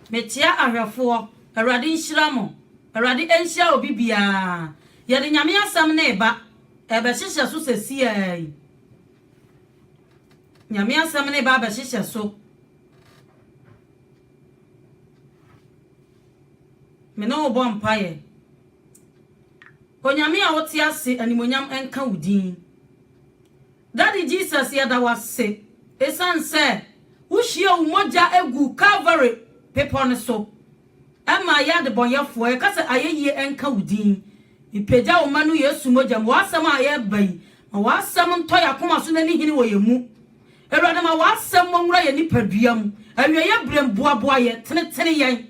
metia ahwefo Awurade nhyira mo Awurade enhyia obi bia ye de nyame asam na eba ebe hyehye so sesi ai nyame asam na eba be hyehye so me no bo mpaye onyame a wote ase animonyam enka wudin Daddy Jesus ya da wase esan se wo hia umoja egu Calvary people so Emma ya de boyefo e kase ayeye enka wudin ipeja wo manu Yesu moja mo asam aye bai ma wasam nto yakoma so nani hini wo yemu Ewurade ma wasam monwura ye nipaduam awieye bremboaboa ye tenetene yen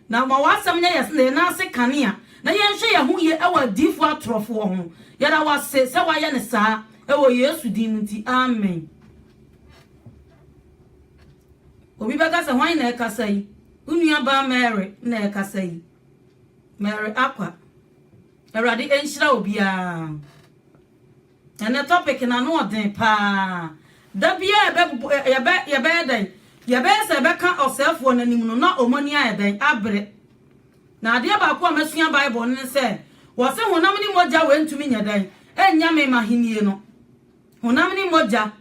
na ma wasam nya yesne na ase kanea na yenhwe ye ho ye ewa difo atrofo ho ya da wase se wa ye ne saa ewo Yesu din nti amen obi baga se hwan na e kasa yi unua ba Mary na e kasa yi Mary akwa Ewurade enhyira obia ene topic na no odin pa da bia ye be dan ye be se be ka osefo nanim no na omani ayedan abre na ade ba ko amasua Bible ne se wo se honam ni moja we ntumi nyadan enya me mahenie no honam ni moja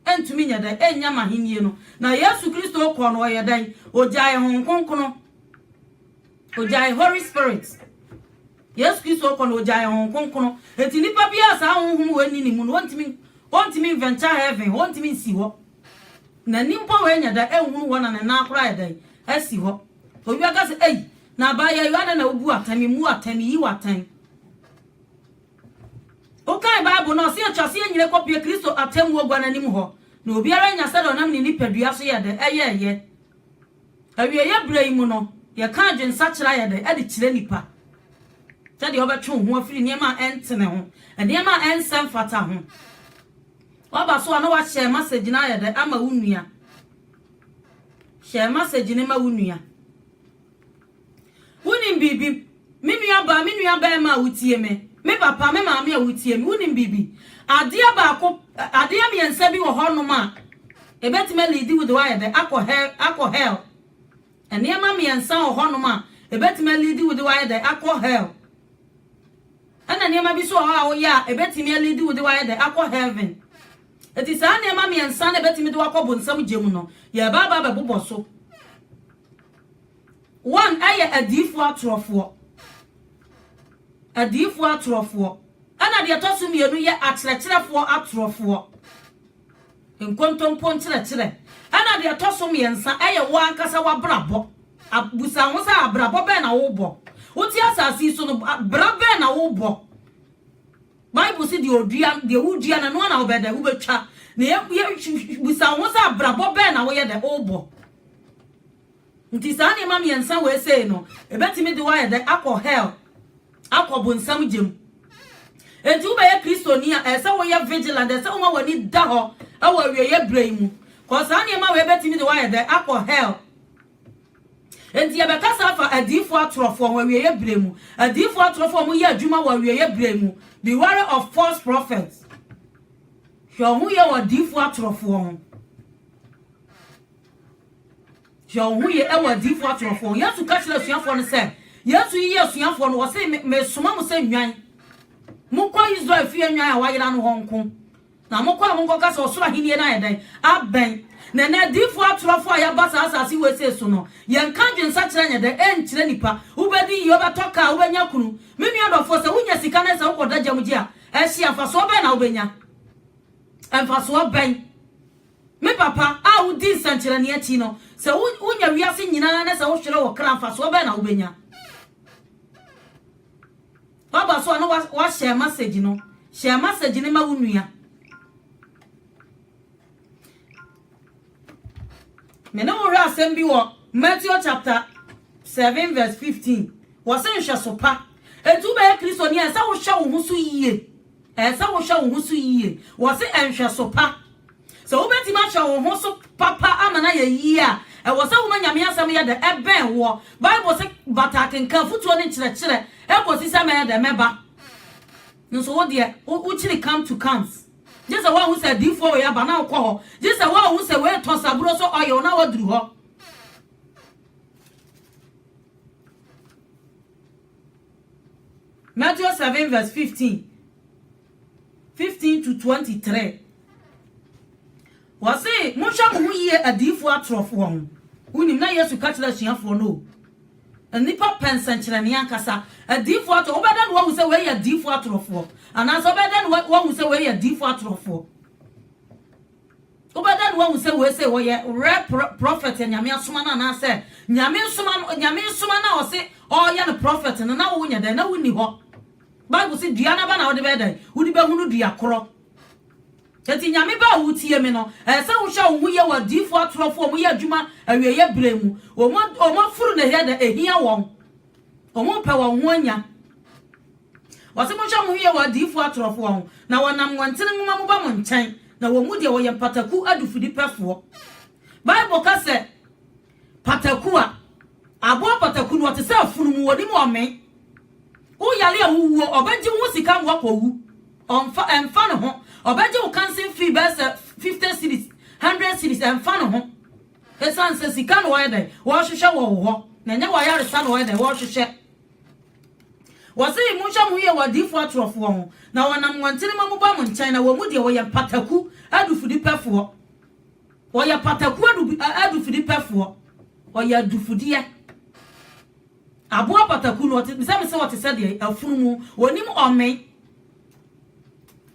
entumi nyadan enya mahenie no na Yesu Kristo ko no yedan ojae honkonkono ojae Holy Spirit Yesu Kristo ko no ojae honkonkono enti nipa bia sa honhom wani ni mu no ontimi venture heaven ontimi si ho na nimpo we nyada ehunu wona na akora yedan asi ho obi aga se ei na ba ya yana na obu atami mu atami yi watan okai Bible no se atwase anyire kopie Kristo atemu ogwa na nim ho na obiara nya se do nam ni nipadua so ye de eye awieye brai mu no ye ka adwensa kira ye de ade kire nipa tade obetwe ho afiri niema entene ho niema ensem fata ho oba so na wa share message na ye de ama wunua share message ne ma wunua Unim bibi minua ba ma wutie me papa me maame a wutie me unim bibi ade mi ensa bi wo hono ma ebetime lead with the wire the akọ hell ene ma mi ensa wo hono ma ebetime lead with the wire the akọ hell ana ne ma bi so ha wo ya ebetime lead with the wire the akọ heaven eti sa ne ma mi ensa na ebetime de wakọ bonsam gemu no ya baba be boboso one aye adifo atrofo ana de tosu mienu ye atretrefo atrofo enkontompo ntrechre ana de tosu miensa aye wa ankasa wa brabo abusa ho sa brabo be na wo bo uti asasi so no brabo be na wo bo Bible si de odua de wudua na no na obeda wo betwa na ye busa ho sa brabo be na wo ye de wo bo nti sa ne ma miensa we say no ebetimi de wa ye de akọ hell akọ bonsam gem enti wo be ye Kristo ni a ese wo ye vigilant ese wo ma wani da ho awo awieye brai mu ko sa ne ma we ebetimi de wa ye de akọ hell enti ye be kasa fa adifo atrofo wo awieye brai mu adifo atrofo mo ye adwuma wo awieye brai mu be wary of false prophets hwo hu ye wo adifo atrofo ho hu ye ewa difo atrofo Yesu ka kire suafo no se Yesu yi suafo no wo se me soma mo se nwan mo kwa Israel fie nwan a wayira no honko na mo kwa mo ka se osura henie na yedan aben na difo atrofo a ya basa asasi we se so no ye nka dwensa kire nya de enkire nipa ubedi yo betoka ubenya kunu me nuadofo se wunya sika na se wokoda jamji a ehia afaso ben na ubenya emfaso ben me papa a udi nsankyere ne achi no se unya wiase nyina na se wo hwere wo kramfa so be na wo benya baba so no wa share message no share message ne ma wunua me no wo asem bi wo Matthew chapter 7 verse 15 wo se nhwe so pa etu be Kristo ne se wo hwe wo husu yie se wo hwe wo husu yie wo se nhwe so pa so obeti ma hwe wo ho so papa amana ye yi a e wo se wo nyame asem ye de eben wo Bible se bataken kan futuo ne kire e ko sisa me de meba nso wo de wo chiri come to comes just a one who said D4 ya ba na ko ho just a one who say we to saburo so oyo na waduru ho Matthew 7 verse 15 to 23. Was say Musha mu ye adifo atrof won. Unim na Yesu ka kira hyiafo no. Anipa pensankyere ne ankasa adifo atro obeda no wo say we ye adifo atrofo. Ananso obeda no wo say we ye adifo atrofo. Obeda no wo say we ye prophet nyame asoma na na say nyame soma na o say o ye no prophet na wo nya den na woni ho. Bible say dua ba na wo de be dan wo di be hunu dua koro. Eti nyame ba wutie me no se wo hwa wo ye wadifo atrofo mo ye adwuma awieye bremu o mo furu na he da ehia won o mo pe wo ho anya wase mo hwa mo ye wadifo atrofo won na wonam wantene ngoma mo ba mo nkyɛn na wo mu de wo ye pataku adufudi pefo. Bible ka se pataku a abo pataku no te se afunu mu woni mo me wo yale a wuwo obaji wo sika mo akɔwu onfa emfa ne ho obaje wo cancel fee best 50 cedis 100 cedis emfa ne ho esan se sika no wa dey wo hwehwe wo ho na nya wa yare sa no wa dey wo hwehwe wo se mu hwa mu ye wadifo atrofo ho na wonam wantene mamu ba mu nkyɛn na wo mu de wo ye pataku adufudi pefo wo ye pataku adufudi pefo wo ye adufudi abo pataku no te se wo te se de afunu mu wonim omen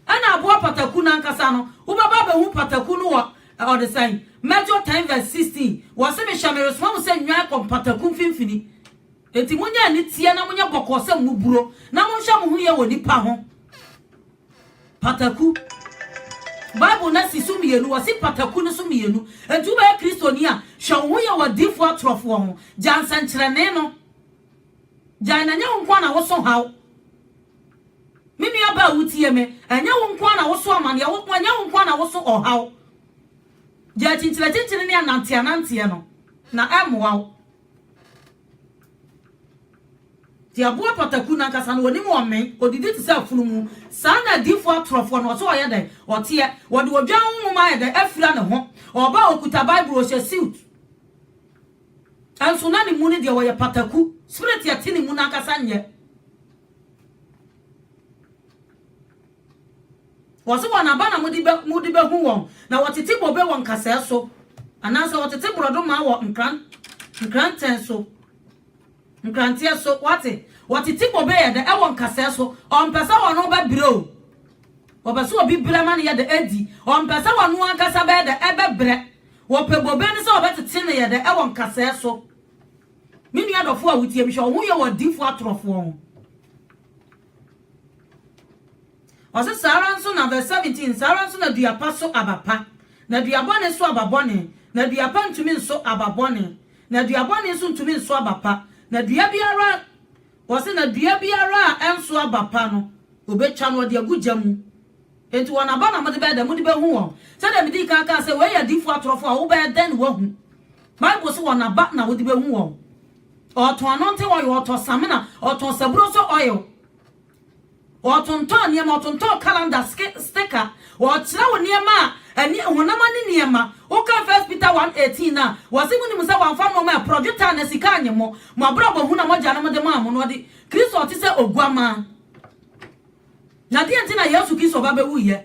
ana abo pataku na nkasa no wo baba be hu pataku no o the sign Matthew 10 verse 16 wo se me hwamere so mo se nwa kom pataku mfimfini enti munya ni tie na munya bokọ se mu buro na mo hwa mo hu ye woni pa ho pataku Bible na si sumienu wo se pataku no sumienu enti wo ba Kristo ni a hwa wo ye wadifo atrofo ho jansan kyerene no jana nya wo kwa na wo so haw mimi aba wutie me anya wo nkwa na wo so amane wo anya wo nkwa na wo so ohaw ja chinchire ne anante no na amwa ti abo pataku na kasa no woni mo ome odidi ti se afunu mu sa na difo atrofo no so oye dan ote wo de odwan wo ma ye dan afira ne ho oba okuta Bible o she suit anso na ni mu ne de wo ye pataku spirit ya tini mu na kasa nye wose wana ba na mudi be hu won na wotete bobe won kasa so anansa wotete brodo ma wo nkranten so nkrantie so wotete bobe ye de e won kasa so on pesa wono ba biro obeso obi bira ma ne ye de adi on pesa wono ankasa be de e be bre wo pe bobe ne so obetete ne ye de e won kasa so minu adofo a wutie bi hwe wo ye wadifo atrofo won Ose saranso na verse 17 saranso na duapa so abapa na duabone so ababone na duapa ntumi so ababone na duabone so ntumi so abapa na dua biara ose na dua biara enso abapa no obetwa no de agujamu enti wona ba na mode be da mode be hu won se da medi kan kan se we ya difo atrofo a wo be den wo hu Bible so wona ba na wode be hu won oto anonte wo yo oto samina oto saburo so oil otonton niema otonton calendar sticker wo kira wo niema ani honama ni niema o ka 1 Peter 1:18 na wasimu ni musa wanfa no ma projector na sika anyemo mo abrabo hu na mo jana mo de ma mo no de Kristo ti se oguama na de enti na Yesu Kristo ba be wuye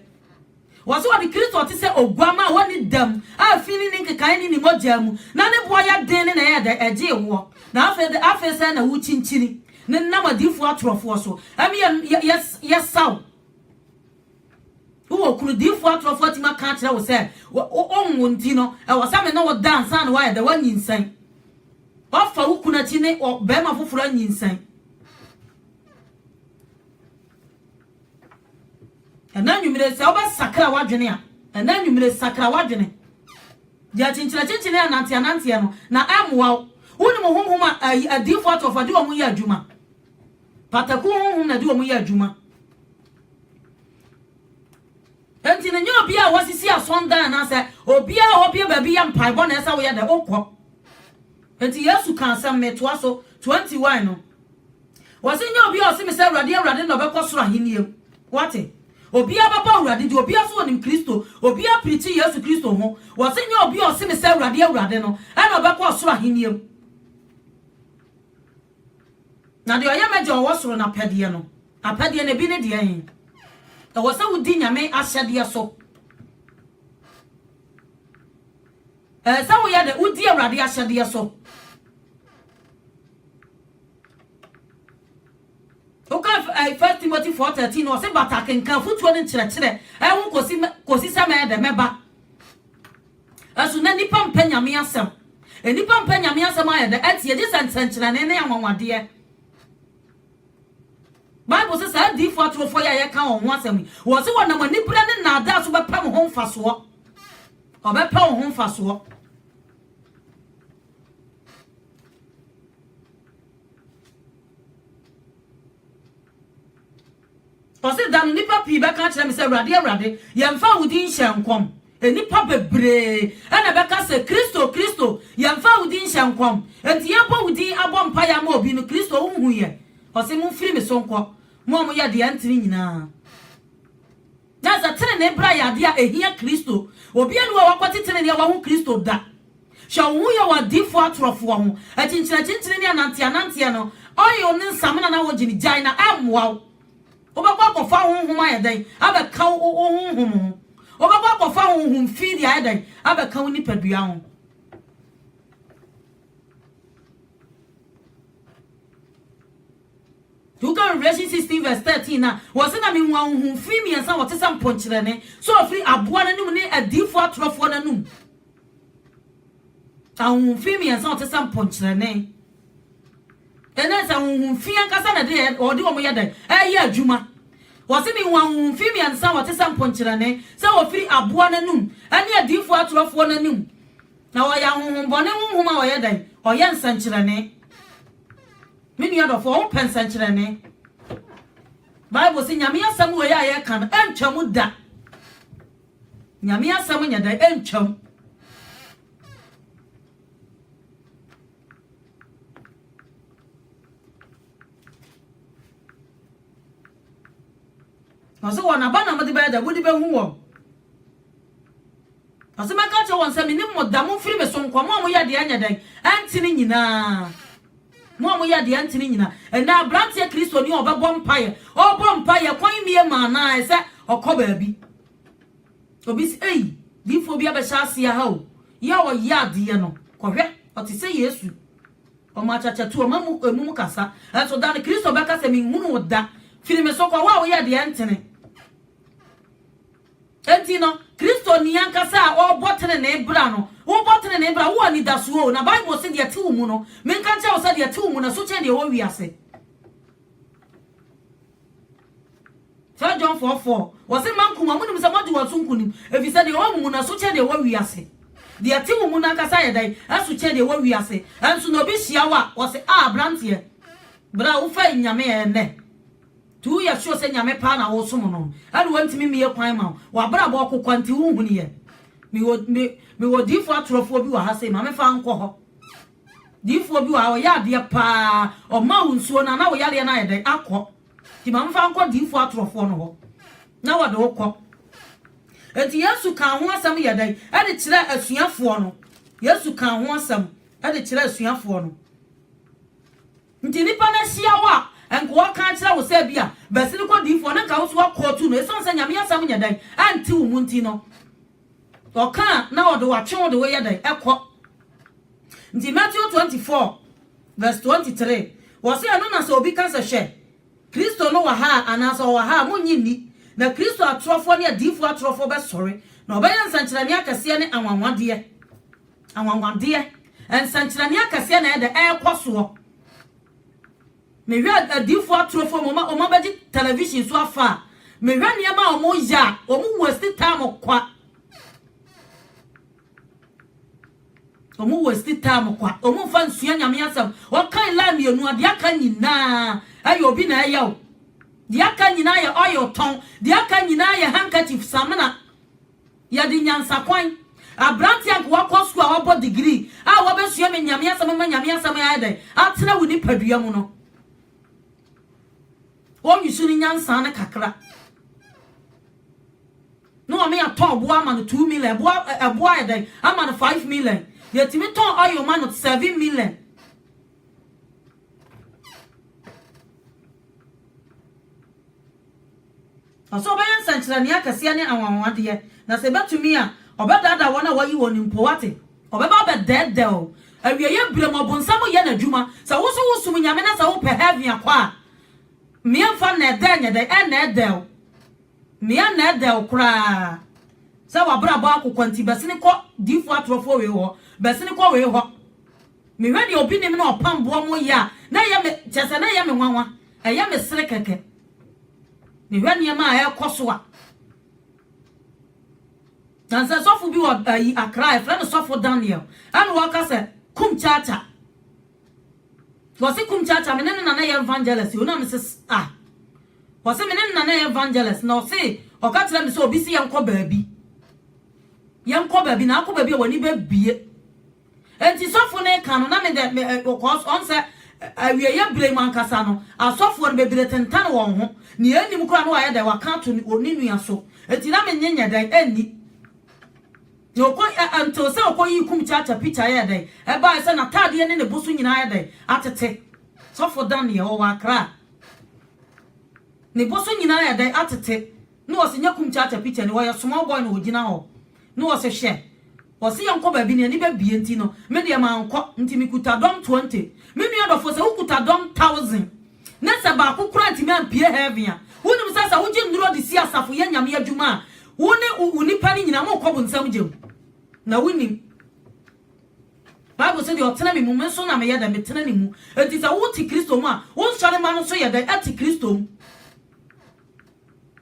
waso wa de Kristo ti se oguama woni dam a fini ni nkekan ni mo jamu na ne bo ya den na ya de eje wo na afa se na wu chinchini ne nama difo atrofo so ami yes saw wo kunu difo atrofo ti maka kire wo se onwo nti no e wo sa me na wo dance an wa da wanyinsan ofa wo kuna ti ne be ma foforo anyinsan ena nwumire se oba sakra wadwene a ena nwumire sakra wadwene ja chinchire anante no na amwa woni mo honhom a difo atrofo de wo mu ya adwuma pataku honhom na de wo mu ya adwuma enti ne nyobi a wasisi asondan na se obi a obi ba bi ya mpaibọ na esa wo ya de okọ enti Yesu kan sam metoa so 21 no wasi nyobi a osimi se awrade na obekọ soro aheniem wate obi a baba awrade di obi a so onim Kristo obi a preach Yesu Kristo ho wasi nyobi a osimi se awrade no na obekọ soro aheniem na de oya meje owo soro na pede no apade na bi ne de yen e wo se wodi nyame ahyade so se wo ya de wodi awrade ahyade so okay. 1 Timothy 4:13 no se bataken kan futuo ne kire hu kosi sema de meba asu na nipa mpanyame asem nipa mpanyame asem aye de etie je santenkire ne ne anwanwade Bible says that di for trofo ya ye kan ho asem wo se wona mani bra ne na da so bepam ho mfaso o bepam ho mfaso Ose dan nipa pi be kan kire me se awrade yemfa wudi nhyenkom enipa bebre ana be ka se Kristo yemfa wudi nhyenkom enti yebo wudi abompa ya ma obi no Kristo unhu ye ose mu firi me sonko mo ya de antini nyina na za tene ne bra ya de a ehia Kristo obi anu wa kwati tene ne wa hu Kristo da sha hu ya wa difo atrofo ho achinchira ne anantia no oyo ne nsam na wo gini jai na amwa obakwa kofa honhom ayedan abeka honhom obakwa kofa honhom fidi ayedan abeka ni padua ho Tuka Revelation 16:13 na wose na me nwa honhom fi mi ensa wote sam ponchire ne so ofri aboa na num ne adifo atrofo na num ta honhom fi mi ensa wote sam ponchire ne ena sa honhom fi ankasa na de odi wo mo yedan eye adwuma wose mi nwa honhom fi mi ensa wote sam ponchire ne so ofri aboa na num ani adifo atrofo na num na wo ya honhom bone honhom a wo yedan oye nsanchire ne Mini other for pensanchirene. Bible say Nyamia samu ya ye kan entwamu da. Nyamia samu nya da entwam. Oso wana bana modi ba da bodi be hu wo. Oso maka che won se minim modamu firi me so nkomo mo ya de anya dan antini nyina. Mo ya de antini nyina na brantie Kristo ni obebo mpaye kwan mie ma na ese okoba bi obi sei di fo bi abehase ya ha o ya wo ya de no kohwe otise Yesu o ma chacha tu o mamu emu kasa so dan Kristo be kasa mi hunu oda firi me so kwa wa wo ya de antini entino Kristo ni ankasa o botene na ebra no wo botene na ebra wo ni daso na Bible say de ati wo mu no men kan che wo say de ati wo mu na so che de wo wiase First John 4:4 wo say man kuma mu nim say modi wo sunkunim efi say de wo mu na so che de wo wiase de ati wo mu na ankasa ye dai aso che de wo wiase anso no bi hia wa wo say brantie bra wo fa nyame ye ne tu ya sure say nyame pa na wo som no anu wantimi miye kwan ma wa bra bo kokwanti hu hu ne ye mi wo difo atrofo bi wa ha say mame fa nko ho difo bi wa ya de pa o ma hunsuo na wo yale na ye de akọ ti mame fa nko difo atrofo no ho na wa de okọ enti Yesu kan ho asam ye de e de kire asuafo no Yesu kan ho asam e de kire asuafo no nti nipa na hia wa enko kan kire wo se bia besini ko difo na ka wo so akọ no esan se nyame asam nya dan anti wo munti no oka na odo wa twe odo we ya dan ekọ nti Matthew 24:23 wo se anu na so obi kan se hwe Kristo no wa ha anasa wa ha munyi ni na Kristo atrofo ne difo atrofo be sore na obayan sanchirani akase ne anwanwade ensanchirani akase na de ekwoso me hwa adifo atrofo mo ma baji television so afa me hwa ne ma o mo ya o mo waste time kwa o mo fa nsua nyame asam o kan la mienu ade aka nyina ayo obi na aya o de aka nyina ya oil ton de aka nyina ya handkerchief samana ya di nyansa kwan abranti anko wakọ school a wabo degree a wabesua me nyame asam ma nyame asam ya de atena woni padua mu no o yusu ni nyansa na kakra no ame aton obo ama no 2 million ebo ya de ama no 5 million yetimi ton oil man no 7 million oso bayan sanchira ne akase ne anwanwade na se betumi a obedada wona wayi woni mpowate obeba obededel awie ye brem obonsam ye na dwuma sa wo so wosum nyame na sa wo pe heaven akwa me mfa na edenya de na edel me na edel kra sa wa bra ba akokwanti besini ko difu atrofo we ho besini ko we ho me hwe de obi nim na opambo mo ya na ye me chese na ye me nwanwa ye me sere keke me hwe ne ma ya koso a dan se sofu bi wo akra e friend sofu Daniel and waka se kum chacha wose kum chacha me ne na ye evangelist you know me se wose me ne na ye evangelist no se o ka tira me se obi si yanko baabi na akọ baabi woni be bie enti sofu ne kan na me de cause on se awie ye blame ankasa no asofu no be bire tentan won ho ne anim kura no aye da waka to oni nua so enti na me nyenya dan ani no ko anto se okoyi kum chacha picture ye dan e ba se na tade ne bosu nyina ye dan atete sofu Daniel o wakra ne bosu nyina ye dan atete no o se nyakum chacha picture ne wo ye small boy no ogina ho no o se hye o se yanko ba bi ne ni ba bie nti no me de ma anko nti mi kuta dom 20 me nua do fo se ukuta dom 1000 na se ba kokura nti me ampie heaven a woni msasa wo je nduro de si asafo ye nyame adwuma woni unipa ni nyina mo kobo nsam gem na woni Bible say the otena me mu so na me ye da me tena ni mu enti sa wo ti Kristo mu a wo sare ma no so ye da ati Kristo mu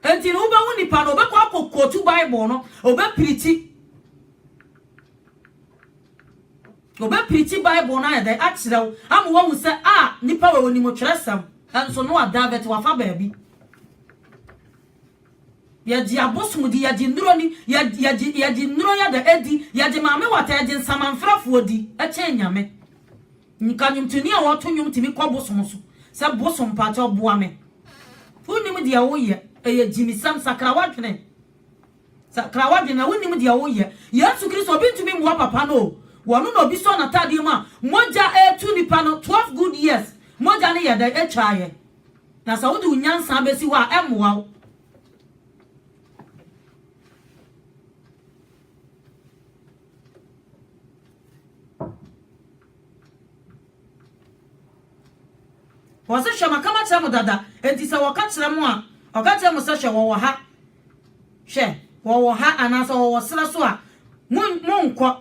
enti no ba woni pa no be kwa kokotu Bible no obe preach Bible na da akiraw am wo hu se nipa we woni mo tweresam enso no adavet wa fa baabi ya di abosum di ya di nduro ni ya di nduro ya da edi ya di maame wata ya di nsamanfrafo di eche nyame nkanyum tuni a woto nyum timi kwa bosom so se bosom pa cha boa me unim dia wo ye eye jimisam sakrawadwene na unim dia wo ye Yesu Kristo obi ntumi mwa papa no wono no obi so na tade ma moja etu nipa no 12 good years moja ne ye da etwaye na sa wodi unyansa besi wa emwa wose hwema kama kyerɛ dada enti sɛ wɔka kyerɛ mo a ɔka kyerɛ mo sɛ hwɛ wɔwɔ ha hwɛ wɔwɔ ha anasa wɔwɔ sra so a monkɔ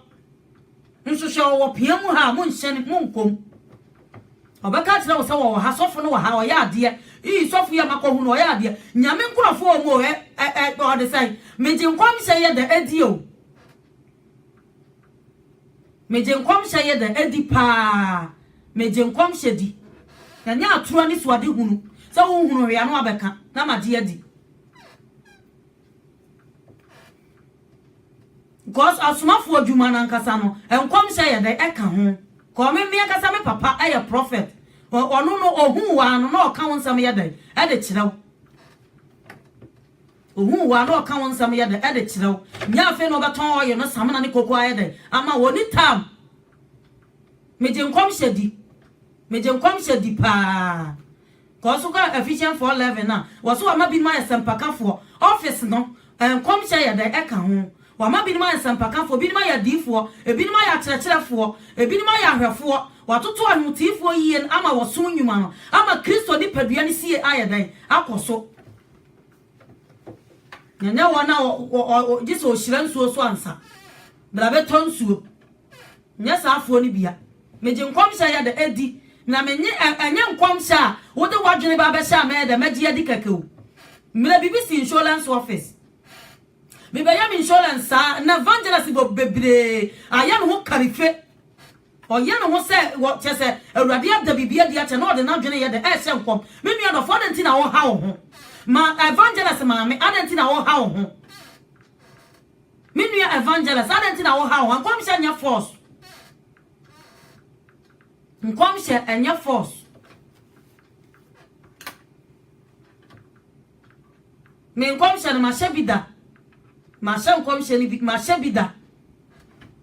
nso hwɛ wɔwɔ pia mu ha monhyɛne monkom ɔbɛka kyerɛ wo sɛ wɔwɔ ha sɔfo no wɔ ha ɔyɛ adeɛ sɔfo yɛ makɔhu no ɔyɛ adeɛ nyame nkurɔfo wɔ mu ɔde sɛ megye nkɔm hyɛ yɛ da adi o megye nkɔm hyɛ yɛ da adi paa megye nkɔm hyɛ di na nya aturo ni suade hunu se wo hunu hwe anu abeka na made adi because asumafo adwuma na nkasa no enkom hye ye de eka ho ko me kasa me papa eye prophet onu no ohun wa no na oka wonsam ye de de kirew ohun wa no oka wonsam ye de kirew nya afi no beton oye no samna ne koko aye de ama woni tam meje nkom hye di meje nkom hye di pa ko so ka Ephesians 4:11 na wo so ama bi ma yesempakafo office no nkom hye ye de eka ho wa ma bi ma yesempakafo bi ma ya difo ebi ma ya kyerɛkyerɛfo ebi ma ya hwɛfo watoto ahotifo yie ama wo so nwuma no ama Kristo di padua ne sie aye dan akoso nyanya wana o jiso hyiransuo so ansa bra betonsuo nya saafo ni bia meje nkom hye ye de edi na menye enye nkom hye a wo de wadwene ba be hye a me de magye adi kakao mira BBC insurance office bibe ya insurance na evangelist go bebre aya no ho karife oye no ho se wo chese awurade ada bibia dia che na ode na dwene ye de hye nkom me nua no for denti na wo ha wo ho ma evangelist ma me adenti na wo ha wo ho me nua evangelist adenti na wo ha wo nkom hye nya force nkom hye enya force me nkom hye na ma hye bida ma hye nkom hye ni ma hye bida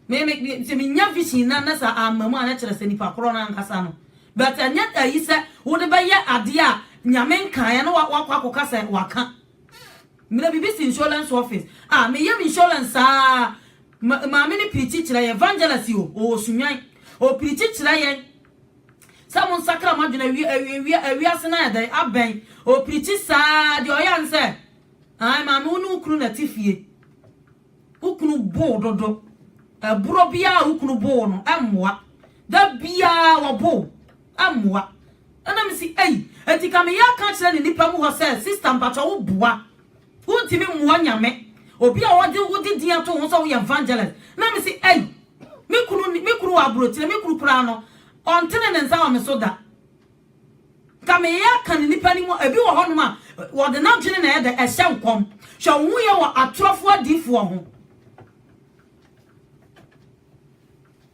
me nya vision na sa amamu ana kire se nipa kro na nkasa no but anya ayi se wo de be ye ade a nyame nkan ya no wakwa koka se waka me na BBC insurance office me yam insurance ma me ni preach kire evangelist o sunwan o preach kire yen Someone sakra maduna we asena dey aben o preach sa de oyan se ma me unu ukunu na tifie ukunu bo dodo buro bia ukunu bo no ammoa da bia wo bo ammoa ana me si etika me ya ka kire ni nipa mu ho se sister mpacho wo boa untimi mmoa nyame obi a wodi dia to ho so wo evangelist na me si me kunu aburo tire me kunu kura no ontene nensa wa me so da kame ya kan nipa ni mo ebi wo ho no ma wo de na dwene na e de ehye nkom hwe wo ye wo atrofo adifo ho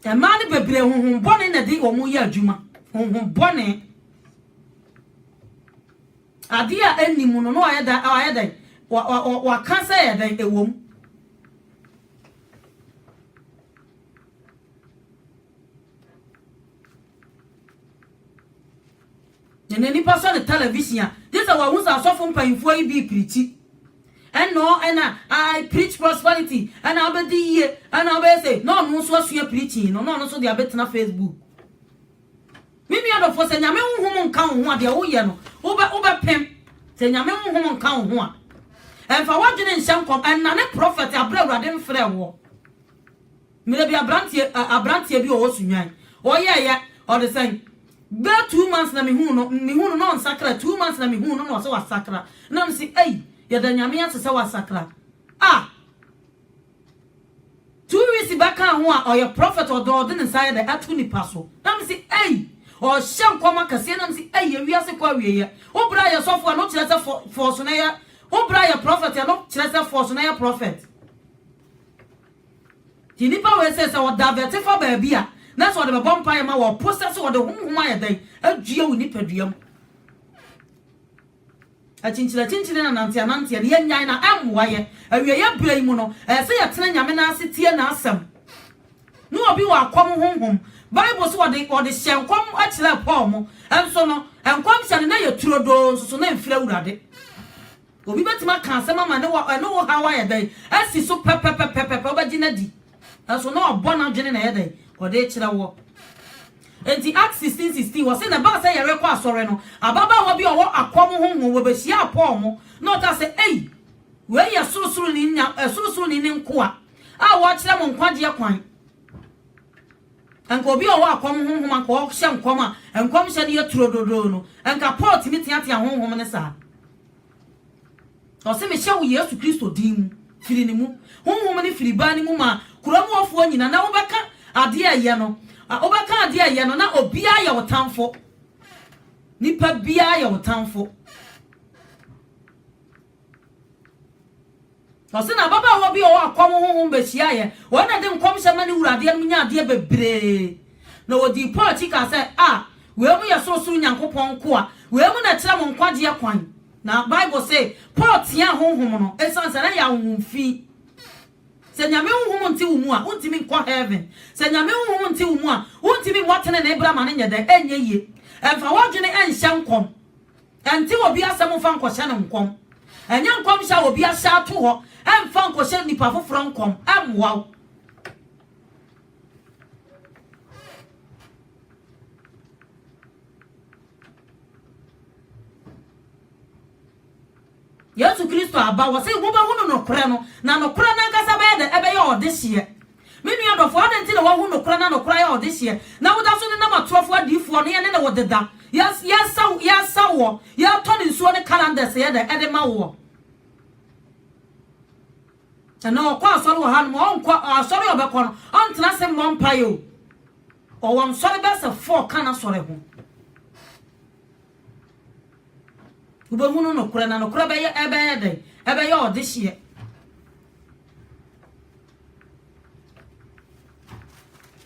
e ma ne bebre honhom bone na di wo mu ye adwuma honhom bone adia enimu no ayeda wa kansa ye da ewom Nene person the television. This are what I saw from painful be preachy. And no, and I preach prosperity. And I'll be the and I'll say, no, so you're preaching. No, so they are better on Facebook. Maybe other for saying, Yaman woman count one, the old yano, over pimp. Say, Yaman woman count one. And for watching in Shankom and none prophet, I brought I didn't fair war. Maybe a branty be also young. Oh, yeah, or the same. Be 2 months na me hu no sakra 2 months na me hu no so wasakra na me si ya da nyame ya se wasakra 2 weeks back ho a your prophet or do den say da atu ni paso na me si o hye nkoma kase na me si ya wiase kwa wiye wo bra ya sofo no kire se force na ya wo bra ya prophet ya no kire se force na ya prophet ti nipa we se wo da vete for ba bia that's what the vampire ma wa process what the huma ya dai adua woni paduam a chinchira na nanti ya nyan na amwa ye awie ya brai mu no se ya tena nyame na ase tie na asem no obi wa akwam honhom bible so what the hyenkom akira paul mo enso no enkom hye na ya turodo so na mfira wurade obi betima kan asem ma ne wo hawa ya dai asi so pepepepepe obagina di enso no obona dwene na ya dai ode kira wo enti Acts 16:16 wo se na ba se yere kwa asore no ababa wo bi owo akwom honhom wo behia apom mo no ta se we ya surusuru ni nya surusuru ni nko a wo kira mo nkwade kwan anko bi owo akwom honhom anko wo hye nkom a nkom hye ne yaturododo no anka port mi tiatia honhom ne sa o se me hye wo Yesu Kristo din firi ni mu honhom ne firi ba ni mu ma kuramu ofo nyina na wo beka ade aye no obeka ade aye no na obia ya wotamfo nipa bia ya wotamfo ose na baba wo bi o akwom honhom behia ye wona de nkom hye mane wurade no nya ade bebre na wodi party ka se we mu ya sorosuru nyankopon ko a we mu na kira mo nkwade kwan na bible say portia honhom no esanse na ya honhomfi se nyame honhom nti wo mu a untimi nkɔ heaven se nyame honhom nti wo mu a untimi mwatene na Abraham ne nyede enye ye emfa wadwene enhye nkom enti obi asɛm fa nkɔhye ne nkom enye nkom hye obi ahye ato hɔ emfa nkɔhye nipa foforo nkom amwa Yesu Kristo aba wo se wo ba hunu no kore no na no kore na nkasa ba de ebe ye odehye menu adofo adenti na wo hunu no kore na no kore ye odehye na wo da so ne na matrofo adifo no ye ne wo deda ya sa wo ya to ne nsuo ne calendars ye de ede ma wo na o kwa asori wo han mo onkwa asori obekọ no ontena se mo mpaye o won sori be se 4 kana sori ho ube hunu no kure na no kure be ye odehye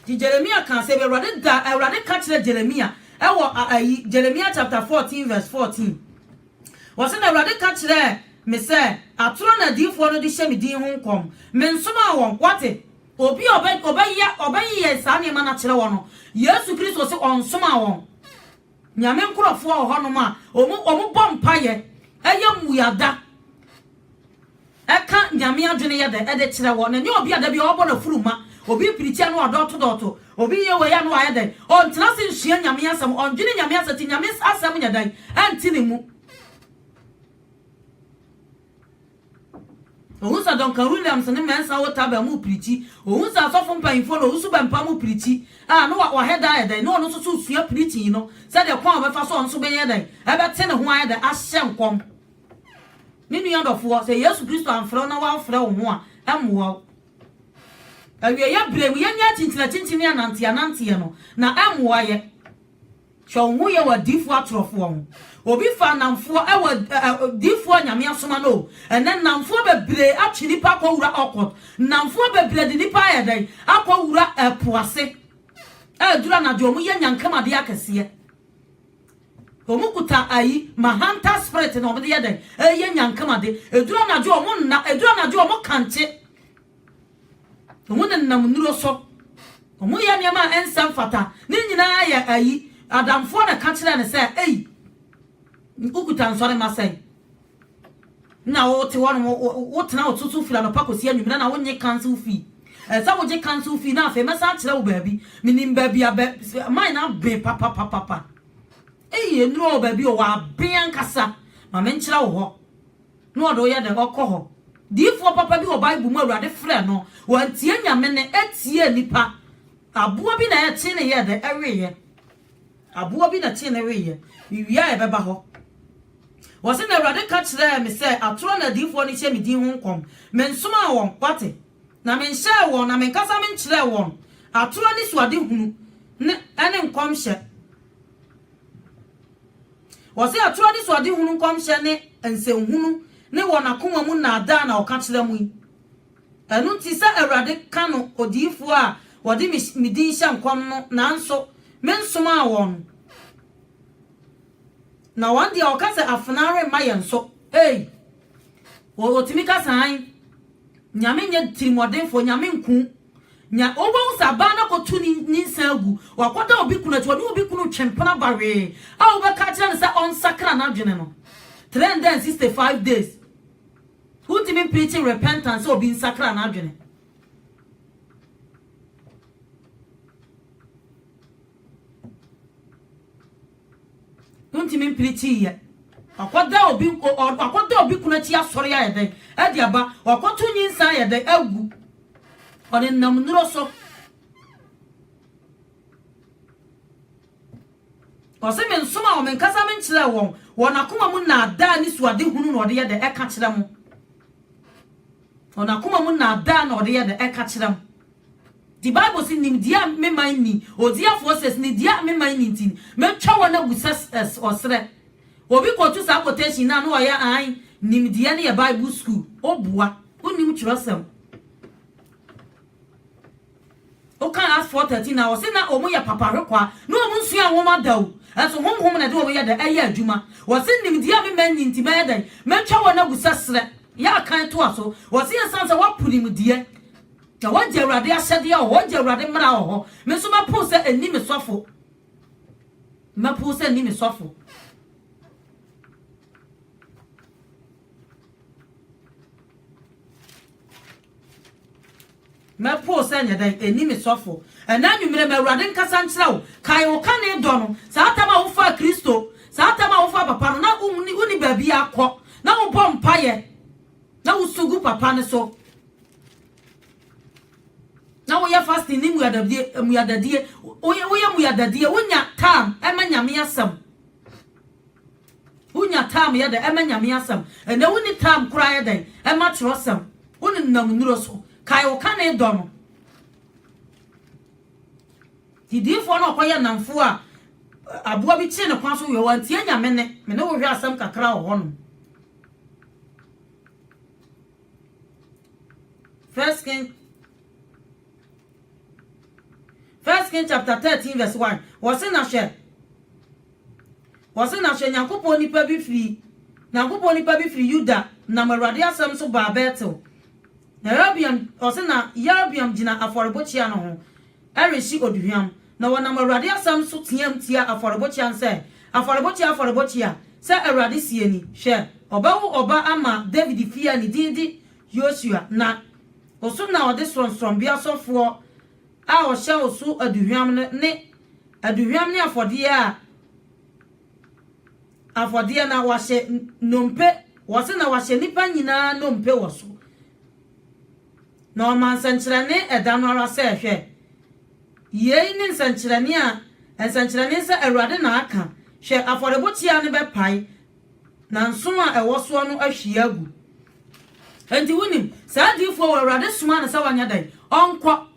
di Jeremiah kan se be Awurade ka kire Jeremiah Jeremiah chapter 14 verse 14 was na Awurade ka kire me se atoro na difo no di hye me din ho nkom me nsoma won kwate obi ye sa ne ma na kire wo no Yesu Kristo se onsoma won nyame nkrofo ho no ma omu bompaye eye muyada eka nyame adwene ye de ede kire wo na nye obi ada bi obo na furuma obi piritia no adoto obi ye we ya no aye de on tena se nhia nyame asem on dwene nyame asati nyame asem nya dan anti ne mu Ohusa Duncan Williams ne mensa wota ba mu pirichi ohusa asofo mpanfo no ohusu ba mpa mu pirichi no wa heda aye dan no no so sua pirichi no se de kwa obefa so onso be ye dan ebe te ne ho aye dan ahye nkom Ninu yandofo say Yesu Kristo amfra na wa amfra wo ho a emwo awie ya bremu ya nya tintina anante no na emwo ye hwo ho ye wa difo atrofo ho obi fa namfo e wa difo nyame asoma no enen namfo bebre atwe nipa kwa wura okot namfo bebre de nipa ya dan akwa wura epoase dura na de omu ye nyankama de akese Omukuta ayi mahanta spirit na obede yeden ye nyankama de edura na jo omu na edura na jo omu kanche omu na nam nuro so omu ya niam ensam fata ni nyina ya ayi adamfo na kanche na se ei ukuta nsore masai na wote wono wotena otutu fila no pakosi anwumina na wonye cancel fee esa woje cancel fee na afa mesa kire wo baabi minim baabi abe mine na be papa no baby o wa bian kasa ma menchira wo ho no odo ye de okọ ho difo papa bi o bible mu awurade frɛ no wantie nyame ne etie nipa aboa bi na ye tie ne ye de eweye aboa bi na tie ne eweye wiya e beba ho wo se na awurade ka kyerɛ me sɛ atoro na difo ni hye me din ho nkom mensoma won kwate na menhyɛ won na menkasa menkyerɛ won atoro ni suade hunu ne ene nkom hye Wose aturo di so ade hunu komhye ne ensenhunu ne wona koma mu na ada na oka kire mu enu nti se awurade ka no odifo a wode midin hye nkom no nanso mensoma won na wande oka se afunare mayenso wo timika san nyame nye tirimodenfo nyame nku nya obo usaba na kotu ni nsagu wakoda obi kuna twode obi kunu twempena bare a oba ka kire nsa on sakra na dwene no 365 days who didn't preaching repentance obi sakra na dwene Untimi preaching ye wakoda obi kuna ti asore ya yeden e dia ba wakotu nyinsa yeden agu Ode nam nuro so Ose men soma o men kasa men kire won wona koma mu na ada ni suade hunu no ode ye de eka kire mu wona koma mu na ada na ode ye de eka kire mu The Bible says nim dia me man ni odia forces ni dia me man ni tin me twa wona gusas osre obi kotu sa quotation na no ya an nim dia ne ye Bible school obua onim kirosem Oka as 4:13 na wose na omo ya papa rekwa na omo nsua woma dawo enso honhom na de omo ya da eye adwuma wose nim dia me man nti me dan metwa wona gusasre ya kan to aso wose yesansa wapunim die ta waje awurade ahyede a waje awurade mra ho me so mapo se ani me sofo mapo se ani me sofo me po se nya dan eni me sofo ena nwumire me awurade nkasa nkyira wo kai wo ka ne do no sa atama wo fa Kristo sa atama wo fa papa no na uni baabi akọ na wo bọ mpaye na wo sugu papa ne so na wo ya fasting ni muyadadie wo ya muyadadie wonya tam ema nyame asam wonya tam ya da ema nyame asam ena woni tam kura ya dan ema trosam woni nam nuro so kai wo ka ne do no didifo na okoya namfo a aboa bi chi ne kwa so we wanti anya me ne wo hwe asam kakra wo no First King chapter 13 verse 1 wose na hwe Nyankopon nipa bi firi Yuda na Awurade asam so ba Betel na Yarabiam jina aforebochia no ho ereshi oduhwam na wona Awurade asam so tiam tia aforebochia nse aforebochia se Awurade sie ni hwe oba ama David fia ni didi Joshua na oso na ode sonson bia sofo a o hye oso aduhwam ne aduhwam ne afode na wahye nompe wose na wahye nipa nyina nompe woso na o mansankyerene eda no ara se hwe yei ne nsankyerene a nsankyerene se awurade na aka hwe afodebotia ne bepai na nso a ewoso no ahwie agu enti wunim saadifo awurade soma na se wanya dai onko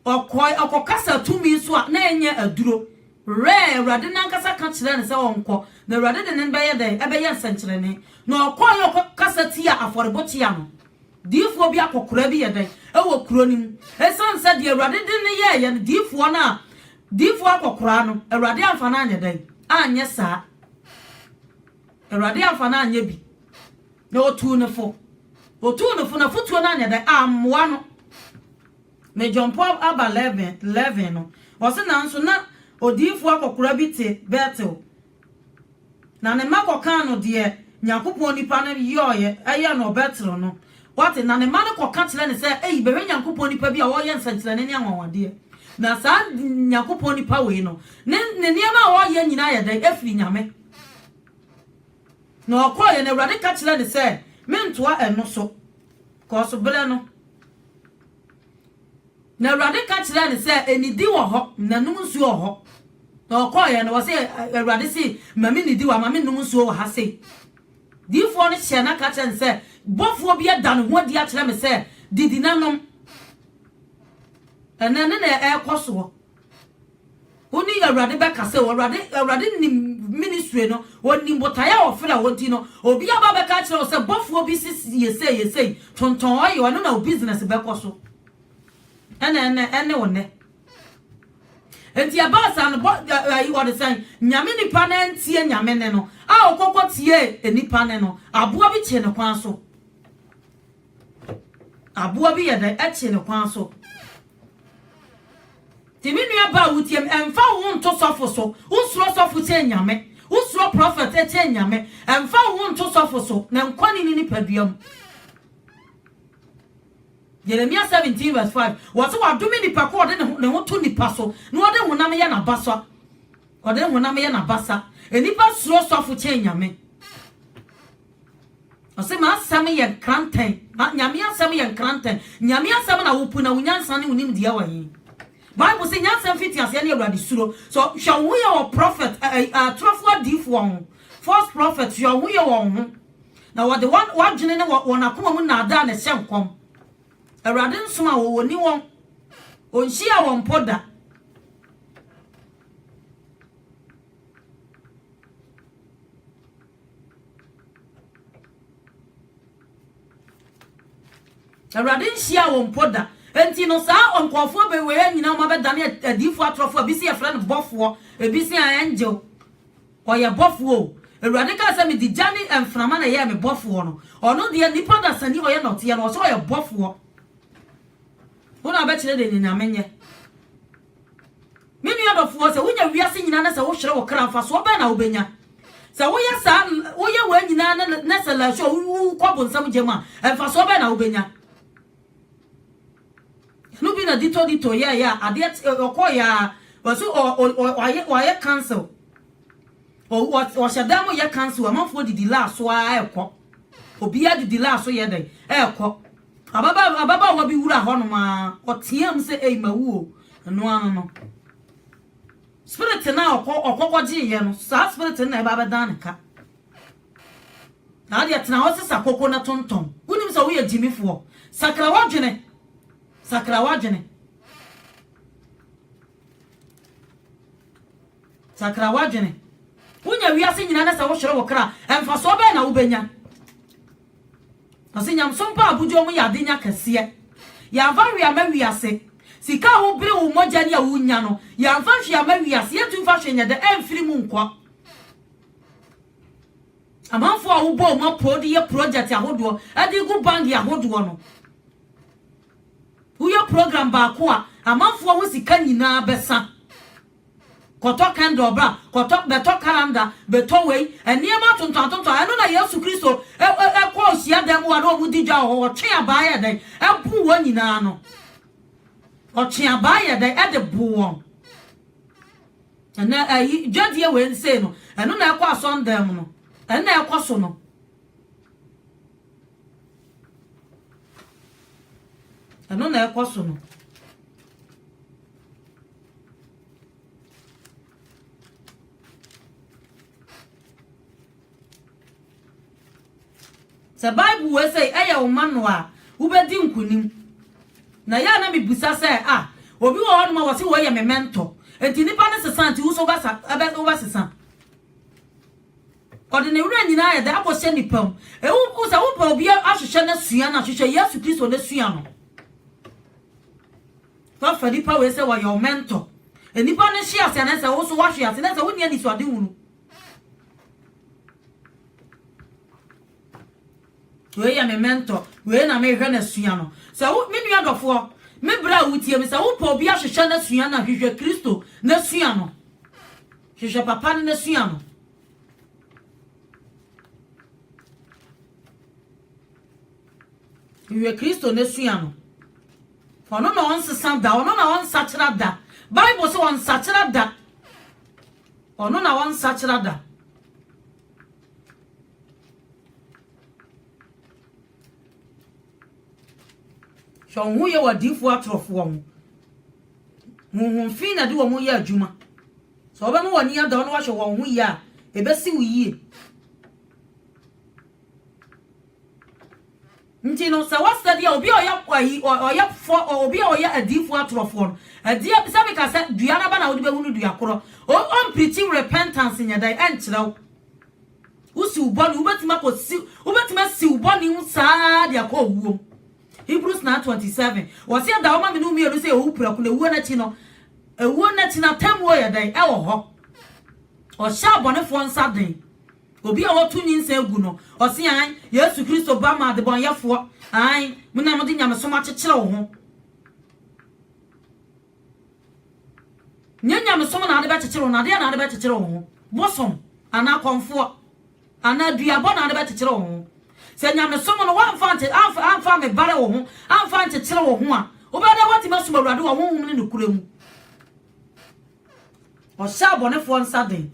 okokasa tumi so a na enye aduro re awurade nankasa ka kire ne se onko na awurade de ne beye dai ebeye nsankyerene na okoy okokasa tia afodebotia no difo bi akokora bi ye dai ewo kuro nim esan se de awurade de ne ye difo na difo akokora no awurade amfa na anya dai anye saa awurade amfa na anya bi na otu ne fo na futuo na anya dai amwa no me jump up aba 11 no wose na nso na odifo akokora bi te Betel na ne makoka no de Nyankopon nipa no yoye eye no Betel no wate na ne ma ne koka kire ne se eyi behwe Nyankopon nipa bi a wo ye nsankyerene ne anwanwade na sa Nyankopon nipa we no ne niema wo ye nyina ye dai afiri nyame na okoye na awurade ka kire ne se mentoa eno so ko so bele no na awurade ka kire ne se enidi wo ho na num nsuo ho na okoye na wo se awurade se mami nidi wa mami num nsuo wo ha se difo ne hye na ka kire ne se bofo bi ada no ho di a kire me se didi nanom ene na ekoso oni awurade be ka se awurade ni ministry no oni mbotaya ofra wodi no obi aba be ka kire se bofo bi sisi yesei tonton oyo no na business be koso ene wonne enti abasa no what the saying nyame nipa na ntie nyame ne no a okoko tie enipa ne no aboa bi che ne kwan so aboa bi yeda eche ne kwan so timinu aba wutiem emfa wo nto sofo so usuro sofo che nyame usuro prophet che nyame emfa wo nto sofo so na nkwani ni nipaduam Jeremiah 17 verse 5 what wa dumi nipa ko de ne ho to nipa so no de honam ye na baso ode honam ye na basa enipa suro sofo che nyame ose ma asam ye kranten nyame asam ye kranten nyame asam na wopu na wunyansa ne unim dia wa yi Bible say nyansa fiti ase na awurade suro so hwa wo ye o prophet trofo difo won false prophet hwa wo ye won na what the one wadwene ne won akoma mu na ada na hye nkom awurade nsoma wo ni won onhia won poda awurade nhia won poda enti no sa onkofo be we nyina ma be dane adifo atrofo bi se ye friend bofo ebi se angel oye bofo awurade ka se me di jani enframa na ye me bofo no ono de nipa da sani oye not ye no so oye bofo wona ba kire de nyamenye mimi adofo se wonya wiase nyina na se wo hwere wo kramfa so ba na wo benya se wo ye sa wo ye wa nyina na se la so wo kwabonsam jema emfa so ba na wo benya no bi na dito ya ade okoya waso o cancel o shadamo ya cancel amanfo didi la so a ekọ obi ya didi la so ye den ekọ ababa wo bi wura ho no ma otiam se mawu no ano no spirit na okọkọji ye no sa spirit na e ba dan ka na ade tena ho se sakoko na tonton unim se wo ye jimifo sakra wadwene sakra wajene unya wiase nyina na sa wo hwere wo kra emfa so ba na wo benya asinyam sompa abujo mu yade nya kase ya va wi ama wiase sika wo bere wo moja ne ya wo nya no ya va hwe ama wiase ya tu fa hwe nya de emfiri mu nkwa amanfo a wo bo mo project ahodo ade gu band ahodo no uya program ba ko a amanfo ho sika nyina besa koto candle bra koto beto calendar beto we eniema tonton eno na Yesu Kristo kwa osia dem wa no mu digya ho twe abaye den ebu wo nyina no o twe abaye den e de bu won na jadie we nse no eno na ekwa son dem no eno na ekwa so no eno na ekwa so no the Bible we say eya wo mano a wo bedi nkunim na ya na me busa say obi wo hono ma wo se wo ye me mentor enti nipa ne sesanti wo so basa wo sesa odine wura nyina ya da abose nipam wo se wo pa obi ahwehwe na sua na hwehwe Yesu Kristo na sua no fa fa nipa we say wo your mentor enipa ne hia ase na say wo so wa hwea ase na say wo nia ni so ade hunu we ya me mentor we na me hwe na sua no so me nua dofo me bra wutie me so wo pa obi ahwehwe na sua na hwehwe Kristo na sua no hwehwe papa na sua no hwehwe Kristo na sua no ono na on sesa da ono na on sachira da Bible so on sachira da ono na on sachira da so hu ye wadifu atrofo wo hu fin na de wo mo ye adwuma so oba mo wani ada ono wa hwe wo hu ye a ebesi wo yie ntino sa wasadi obi oya kwai oya fo obi oya adifu atrofo adi sabe ka se duana ba na wo de be hunu duakoro on preaching repentance nyada enchrew usi uboni ubetima ko si ubetima si uboni hu saa de akọ Hebrews 9:27 was here da oma me no mienu say ohupura ko na wuo na chi no ewuo na chi na tamwo ye dan e wo ho o sha bonefo nsa den obi a wotu nyinsa egu no o se an Yesu Kristo ba ma de bon yefo an mu na mo de nyame so ma chekere wo ho nyame so na de ba chekere wo na de na de ba chekere wo ho bosom ana konfo ana duabo na de ba chekere wo ho se nyame somo no wan fante amfa me bare wo ho amfa nte kire wo ho a obeda wati masuma awurade wo honhum ne kuremu o sha bonefo nsa den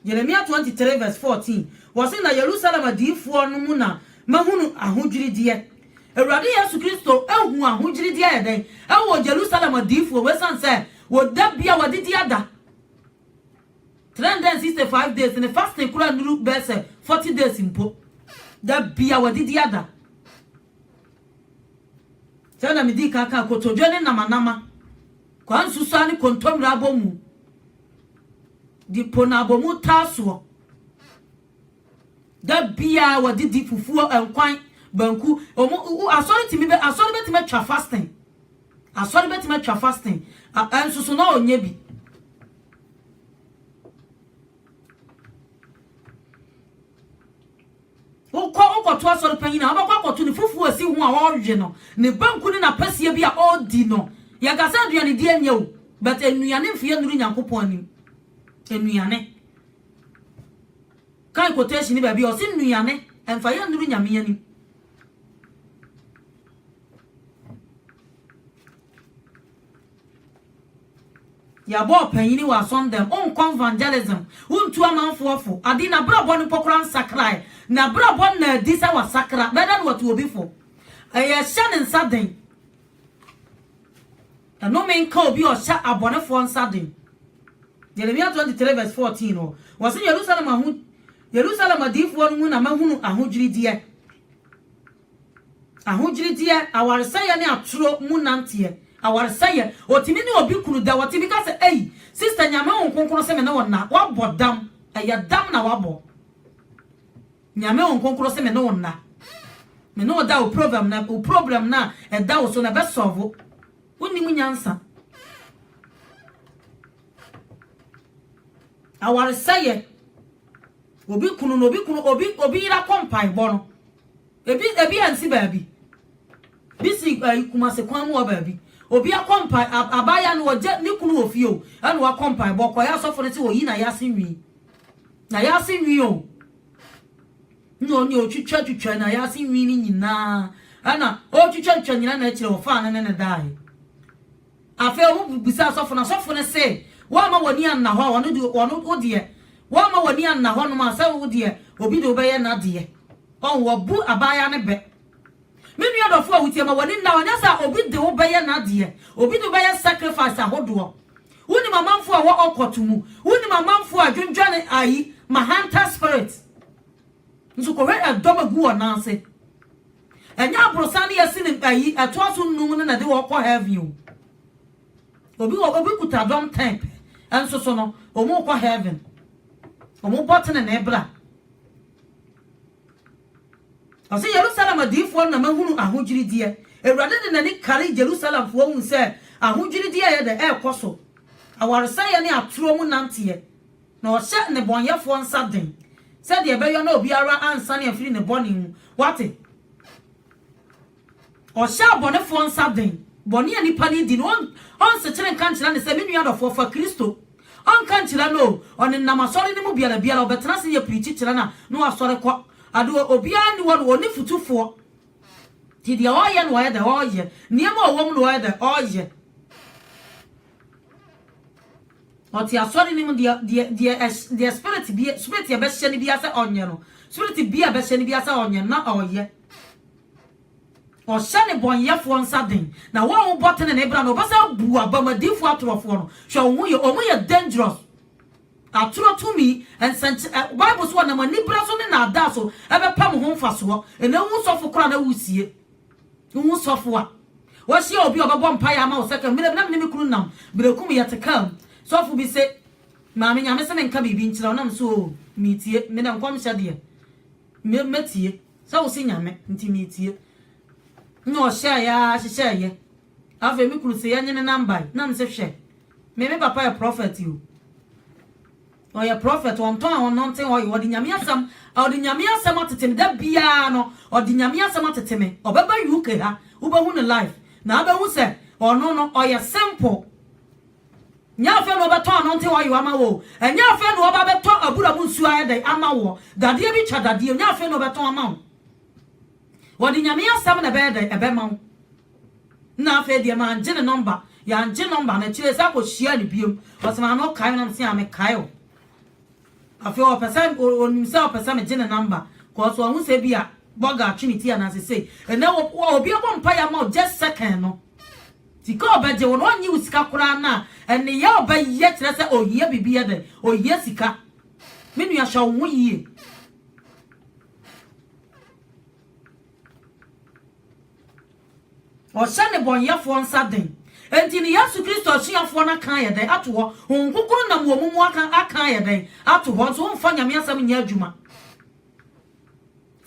Jeremiah 23:14 was in Jerusalem adifo no mu na mahunu ahodwiri de awurade Yesu Kristo ehu ahodwiri de ya den ewo Jerusalem adifo we san say wo da bia wadidi ada 365 days in the fasting kura nuru bese 40 days impo da bia wadidi ada tena midi kaka kotojone namanama kwa nsusa ni kontomra abomu di pona abomu taso da bia wadidi fufuo enkwan banku asori timi be twa fasting asori be timi twa fasting ansusu na onye bi Oko to asori panyina obakwa to ni fufu asi hu a worje no ne banku ni na pasie bi a odi no ya gasa aduane di anya o but enuane mfie nuru nyankopon anim enuane kai quotation ni ba bi o si enuane emfa ya nuru nyame anim ya bo panyini wa sondem on evangelism untu amanfofo adi na brabo ni pokran sakrai na brabo na disa wa sakra bedan what will be for aya shanin sadden no men ka obi o sha abonefo sadden Jeremiah 23:14 o was Jerusalem adifo no mu na mahunu ahodwiri die awaresaya ne aturo mu nante awaresaya otimi ne obi kunu da watimi ka se ei sister nyame onkonkron se me na wona wabodam aya dam na wabo nyame onkonkron se me na wona me no da o problem na e da o so na be solve woni mu nyansa awaresaya obi kunu no obi ira kompai bono ebi ansi baabi bisi kuma se kwan mu baabi obi akompa abaya no oje ni kunu ofio anu akompa bokoya sofo ne se oyi na yasinwi na yasinwi o no ni otwitwa na yasinwi ni nyina ana otwitwa nyina na akire ofa na ne dai afa o bisa sofo ne se wa ma woni an na ho wono di wono odie wa ma woni an na ho no ma se wo die obi de obeye na de on wo bu abaya ne be menu adofo awutie ma woni na wonya sa obi de obeye na de obi de obeye sacrifice ahodo woni mamamfo a wo okotumu woni mamamfo a dwendwane ayi mahanta spirit nso ko we adoma gu onanse enya abrosa ne yesi ne ayi atoaso num ne na de wo ko heaven obi kuta dom type enso so no omo ko heaven omo botene na ebra ase Jerusalem adifo na mahunu ahojiri die ewrade de nani kare Jerusalem fo hu se ahojiri die ye de ekoso awaresa ye ne aturo mu nante na o hye ne bonyefo nsaden se de ebeyo na obiara ansa ne afiri ne boni hu wate o hye abonefo nsaden boni ani pani di no on se kire kan kira ne se menu adofo fa Kristo on kan kira no on namasori ne mu biara obetena se ye preach kira na no asori kwa ado obiara ni woni futufo ti dia oye no oye de oye niema owom no oye de oye oti asori ni mu dia spirit ya be hye ni bia se onye no spirit bia be hye ni bia se onye na oye o hye ne bonyefo nsaden na wo botene na ebra no basa bu abamadifo atorofo no hwe omu ye dangerous aturo to me and Bible so na mani braso ne na ada so ebe pam ho mfaso ena hu sofo kra na wusie hu sofo a wo hye obi obebo mpa ya ma wo seka me na me kunu nam brekum yetekam sofo bi se ma me nyame se me nka bibi nkyira onam so mitie me na nkom hye de me metie so wo se nyame nti mitie no hye ya hye ye ave me kunu se ya nyene number na me se hwe me papa ya prophet you o ya prophet on ton on nonten o di nyame asam atetem da bia no o di nyame asam ateteme obeba UK ha ubehu ne life na abehu se ono no o ya simple nya fe no beto nonten o yo ama wo enya fe no oba beto abura mu nsu ayede ama wo dade bi cha dade nya fe no beto ama wo di nyame asam na be de ebe ma na fe de ma anje ne number ya anje number na chire sa ko share ne biom o se ma no kai na mse ame kai o afio person onimsa person me gene number cause won se bia boga trinity and as say and now obi obompa ya ma just second no tika obeje won onyi usika kura na and ya obaye kire se ohie bibia de ohie sika menu ya sha won yie o sha ne bonyefo nsaden enti ni Yesu Kristo chiafo na kan ye den ato ho nkukuru na muomumu aka ye den ato ho so mfa nyame asam nya adwuma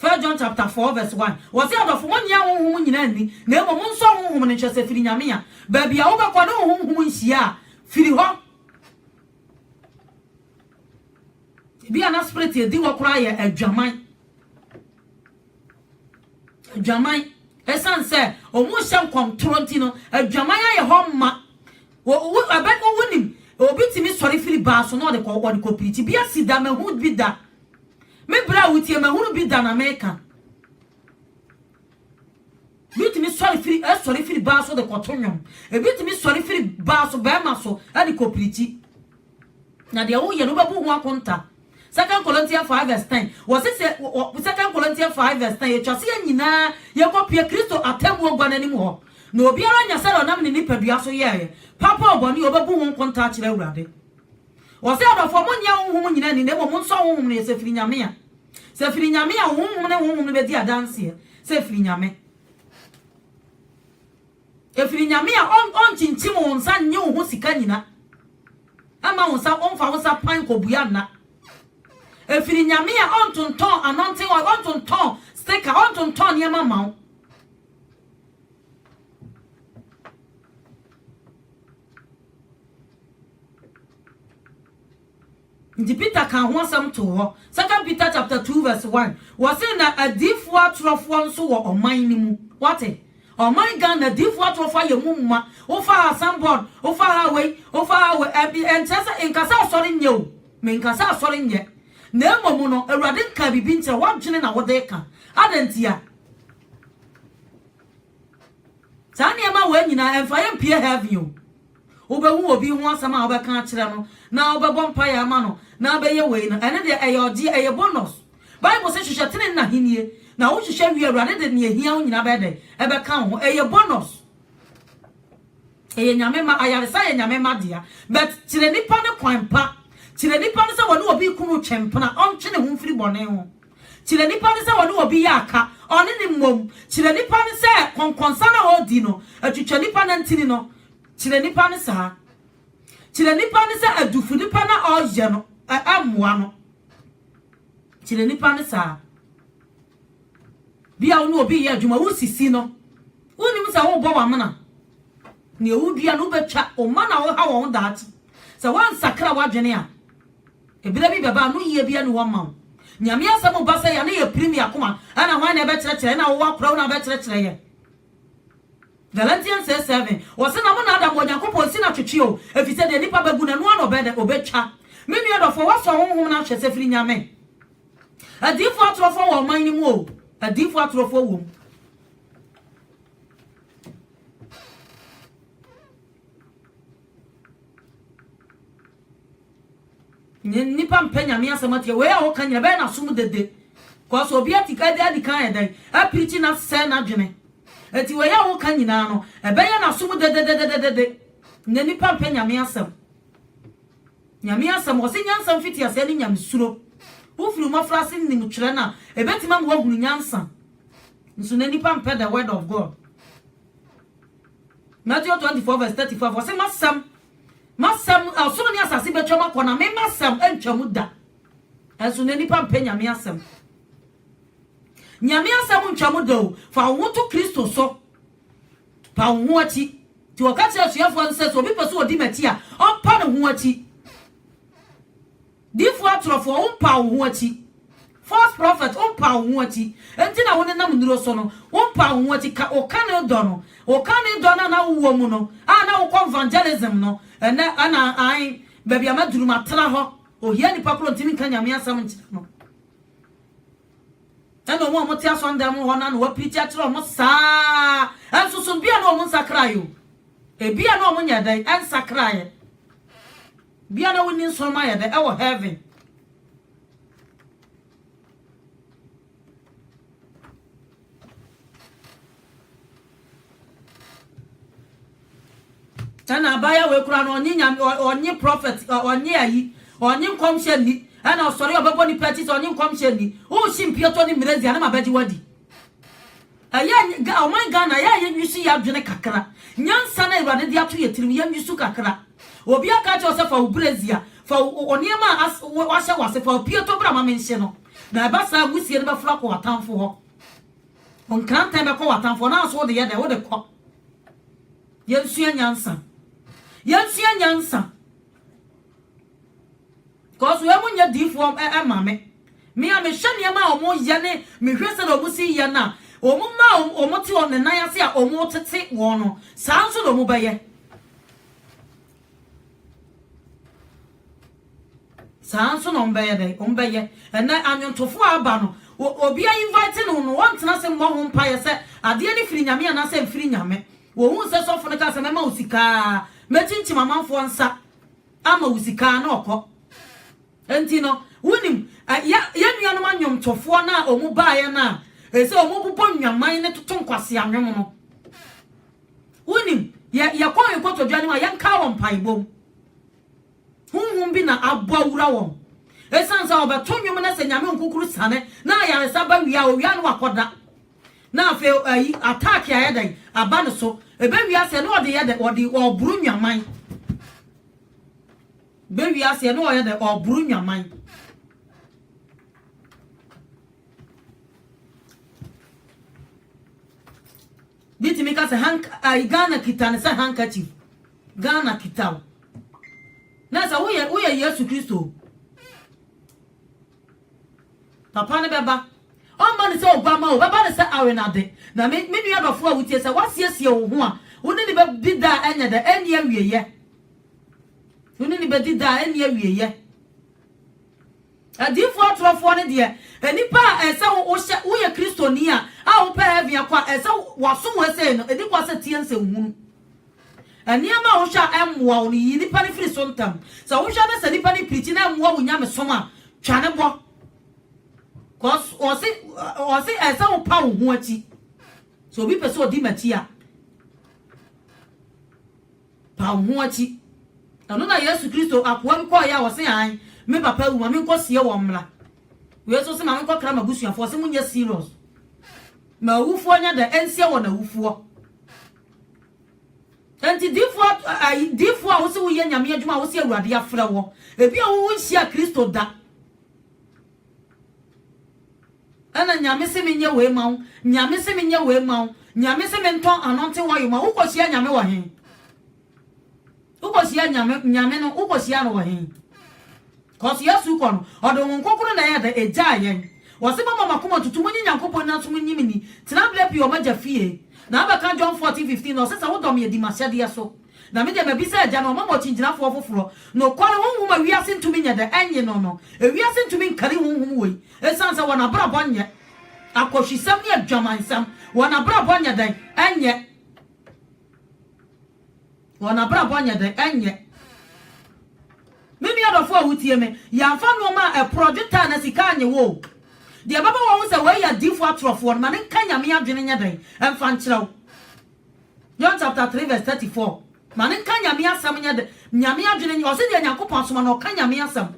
1 John chapter 4 verse 1 wose adofo wonya honhom nyina ni na emom nso honhom ne nkyese firi nyame a ba bia wo bekọ na honhom nhia firi ho bia na spirit e di wo kura ye adwaman esan se omu hyem kontronti no adwamanya ye ho ma wo abeko wonim obi timi sori firi baaso no de ko priti bia sida mahu bi da me bra wutie mahu bi da na meka bi timi sori firi baaso de ko tonwom e bi timi sori firi baaso ba ma so ani ko priti na de wo ye no babu ho akonta 2 Corinthians 5 verse 10 was it 2 Corinthians 5 verse 10 ye twase nyina ye kopie Kristo atemu ogwananim ho na obiara nya sare onam ne nipadua so ye papa oboni obabu ho konta kire awurade was it adofo monya honhom nyina ni nemo monso honhom ne se firi nyame a honhom ne bedi adanse se firi nyame e firi nyame a on chinchim wonsa nye ho sika nyina ama wonsa onfa wonsa pan ko buya na efiri nyame a ontonton anointing oil ontonton sticker ontonton ye mama ndi Peter kan ho asam to ho 2 Peter chapter 2 verse 1 was say na adifo atrofo nso wo oman ni mu wate oh my God, the diff what of fire mumma, ofa sambon, ofa away, and Tessa in Casa sorin you, main Casa sorin yet. Nemo mono, a radin can be been to one chin and what they can. Adentia. Tanya ma when and fire peer have you. Oba who will be once a man can't now over bonfire mano, now be your way, and then a bonus. Bible says you shall tell na hinie. Now what you shall be rather than ye here in a bed, ever count a bonus. A yamema, I say yamema dear, but till any pana quine pa, till any pana someone will be kunu champana on chin and free bonnet. Till any pana someone will be yaka on any mum, till any pana say, consana or dino, a chichanipan and tinino, till any pana sa. Till any pana say a do filipana or geno, I am one. Till any pana sa. Bia no obi ye adwuma wo sisi no wonim sa wo bo wa mana ne ewudua no betwa o mana wo ha wo daat sa wan sakra wadwene a ebira bi beba no ye bia no wo ma nyame asem ba sa ya na ye premier koma ana hwan na be kire na wo apro na be kire ye Galatians 7 wo se na mo na adam onyankopon si na twetwe o efise de nipa bagu na no ano be de obetwa menu edofo wo so honhom na hwese firi nyame adifo atrofo wo man ni mu o a deep water of a womb. Nippam penya me as a matter where I can you bear assume the day. Cause Obiatica daddy kind day, a preaching of San Adjune. At you all can you know, a bayan assume the Nippam penya me as some. Yamiasam was in Yansam Fitty as any yam suro. Who flew my flassing in Chilena, a better man walk in Yansan. So any pump the word of God. Matthew 24 verse 35 was a massam. Massam, as soon as I see Betchama, when I made massam and chamuda. As soon any pump Yamiasam. Yamiasam chamudo, for I want to Christo so. Pauati. To a catch us, your one says, or people so dimatia, or Panahuati. Different for Pauati. False prophet, Pauati. And then I want to know sono, Pauati, or Canel Dono, or Canel Donna now woman, I now come evangelism no, and then I, baby, I'm a druma traho, or here the papa Timmy Kanyamia summons no. And no one will tell on them one and what preacher almost sa, and so soon be an almost a cry you. A be an almost a day and sacry. Be an winning so my the our heaven. And I buy a way crown on ye prophet or near ye or new commission. And I'm sorry about body practice on new commission. Oh, sim Piotoni Mireziana, my betty waddy. A young girl, my gun, you see, I've been a cacra. Young son, I run the up to you till you used to cacra. Or be a catch yourself for Brazia, for Oniama as was for Piotr Brahma mention. Now, Bassa, we see a flock or a town for. On can't time a call a town for now, so the other would have caught. Yes, Yansa. Yes, Yansa. Cause we are your deep form and mammy. Me, I'm a shanyama or more yane, me dress and obusi yana. O mumma or moti on the Nayasia or more to take one. Sounds of the mobile. Sounds on Baye, and then I'm to four abano. Or be invited on one to us and more home pie set. I dearly free yammy and I say free yame. Won't say so for the casa Mosika. Metin to my mouth for one sack. I'm a Usika no co. And Tino, winning. Young man, yum to four now or mobile now. It's a mobile pon your mind to Tonquas young. Winning. You're calling to January young cow on pie boom. Whom be na abwa e sansa oba tonyo na se nyame nkukuru sane na ya saba wia owia no akoda na afi attack ya yeda aba no so e be wia se no ode yeda ode oburu nwaman be wia se no yeda oburu nwaman bitimi ka se Ghana kitane se handkerchief Ghana kitaw na sa wo ye Yesu Kristo papa ne beba o man say ogwama o baba say awenade na me nua dofo a wutie say wasiesie wo ho a woni ni be dida enya da eni awieye woni ni be dida eni awieye adifo atrofo ne de enipa ese wo ye kristoni a wo pa heaven akwa ese waso wo ese no edi kwa se tie nse hunu aniama wo sha emwa wo ni nipa ne firi so ntam so wo sha na se nipa ne preach na emwa wo nya me soma twane bo cause o se ese wo pa wo ho achi so bi pese odi machi a pa wo ho achi anu na Yesu Kristo akwa ko ya wo se an me papa wu ma me nko sie wo mla we so se ma me nko kra mabusuafo se munye serious ma wufo nya da ensie wo na wufo enti difo a wo se wo ye nyame adwuma wo se awurade afra wo ebi a wo nhia Kristo da ana nyame se menye we ma wo nyame se menye we ma wo nyame se menton anonte wo yo ma wo ko hia nyame wo hen wo ko hia nyame no wo ko hia no wo hen cause Yesu kono odo wonkokoro na ya da eja yen wo se mama makoma tutumu nyi Nyankopon na tumu nyimini tena bla pi o maja fie na abaka John 14:15 no se sa wo dom ye di masiade yeso na me de mabisa aja no mama chinjina fo foforo no kwale honhum a wiase ntumi nya da enye no wiase ntumi nkari honhum wei esansa wona bra bonye akohwisam ne adwamansam wona bra bonye dan enye wona bra bonye dan enye mimi adofo a wutie me ya fa no ma projector na sika anye wo de baba wo se we ya difo atrofo no ma ne kan nyame adwene nya dan emfa nkyerɛw John chapter 3:34 ma ne kan nyame asam nya de nyame adwene nya o se de Nyankopɔn asoma no kan nyame asam